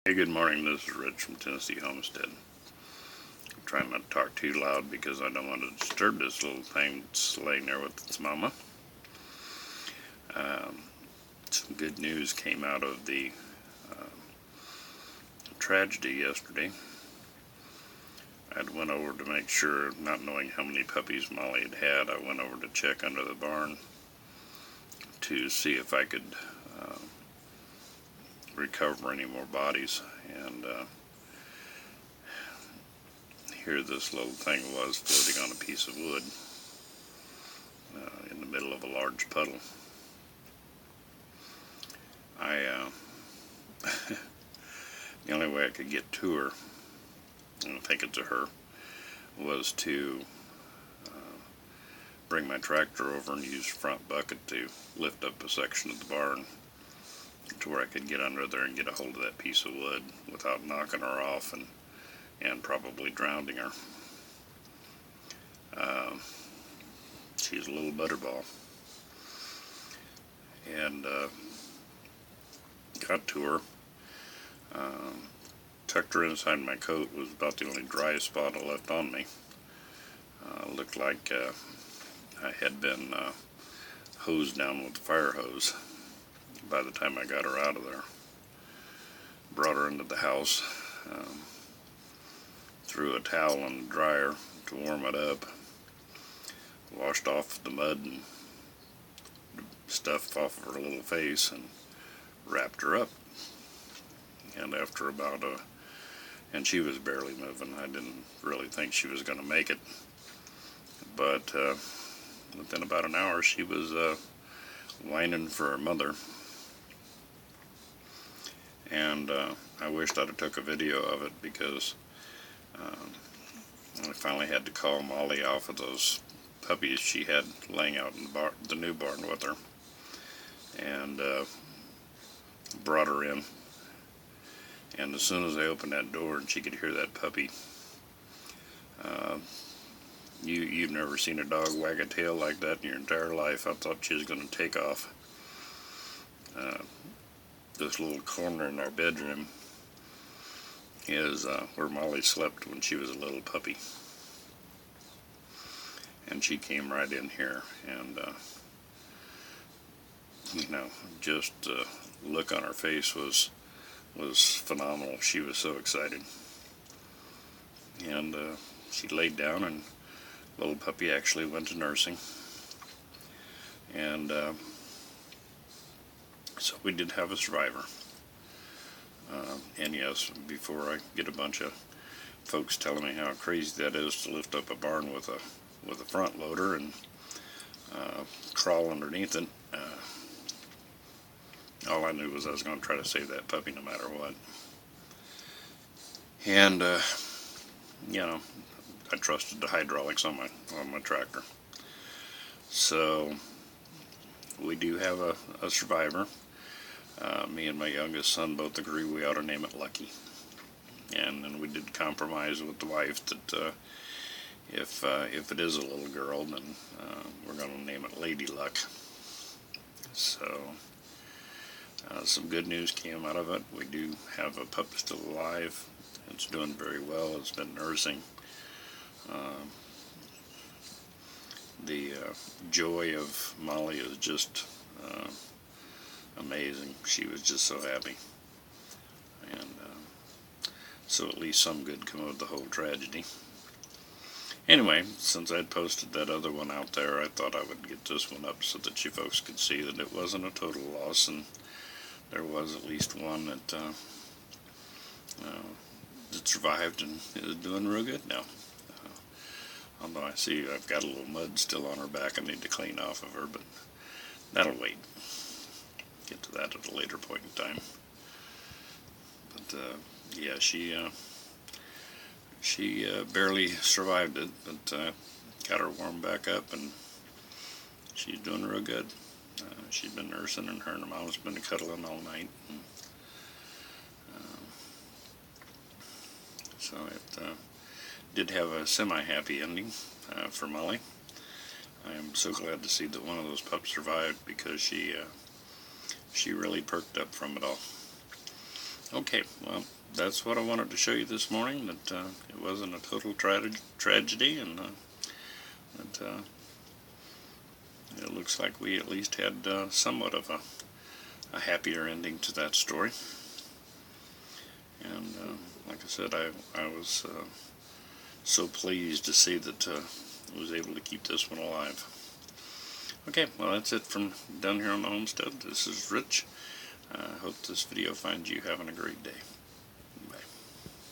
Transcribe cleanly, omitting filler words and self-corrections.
Hey, good morning. This is Rich from Tennessee Homestead. I'm trying not to talk too loud because I don't want to disturb this little thing that's laying there with its mama. Um, some good news came out of the tragedy yesterday. I went over to make sure, not knowing how many puppies Molly had, I went over to check under the barn to see if I could uh, recover any more bodies. And here this little thing was floating on a piece of wood in the middle of a large puddle. The only way I could get to her, and I think it's a her, was to bring my tractor over and use the front bucket to lift up a section of the barn to where I could get under there and get a hold of that piece of wood without knocking her off and probably drowning her. She's a little butterball. And got to her, tucked her inside my coat. It was about the only dry spot I left on me. Looked like I had been hosed down with a fire hose by the time I got her out of there. Brought her into the house, threw a towel in the dryer to warm it up, washed off the mud and stuff off of her little face and wrapped her up. And after about and she was barely moving. I didn't really think she was going to make it. But within about an hour, she was whining for her mother. And I wished I'd have took a video of it because I finally had to call Molly off of those puppies she had laying out in the new barn with her. And brought her in. And as soon as I opened that door and she could hear that puppy, you've never seen a dog wag a tail like that in your entire life. I thought she was going to take off. This little corner in our bedroom is where Molly slept when she was a little puppy. And she came right in here, and just the look on her face was phenomenal. She was so excited. And she laid down, and little puppy actually went to nursing. And so we did have a survivor. And yes, before I get a bunch of folks telling me how crazy that is to lift up a barn with a front loader and crawl underneath it, all I knew was I was going to try to save that puppy no matter what. And I trusted the hydraulics on my tractor. So we do have a survivor. Me and my youngest son both agree we ought to name it Lucky. And then we did compromise with the wife that if it is a little girl, then we're going to name it Lady Luck. So some good news came out of it. We do have a pup still alive. It's doing very well. It's been nursing. The joy of Molly is just amazing. She was just so happy. And so at least some good come of the whole tragedy. Anyway, since I'd posted that other one out there, I thought I would get this one up so that you folks could see that it wasn't a total loss, and there was at least one that survived and is doing real good now. Although I see I've got a little mud still on her back I need to clean off of her, but that'll wait. Get to that at a later point in time. But yeah, she barely survived it, but got her warmed back up, and she's doing real good. She's been nursing, and her and her mom's been cuddling all night. And, so it did have a semi-happy ending for Molly. I am so glad to see that one of those pups survived because she really perked up from it all. Okay, well, that's what I wanted to show you this morning, that it wasn't a total tragedy, and that it looks like we at least had somewhat of a happier ending to that story. And like I said, I was so pleased to see that I was able to keep this one alive. Okay, well, that's it from down here on the homestead. This is Rich. I hope this video finds you having a great day.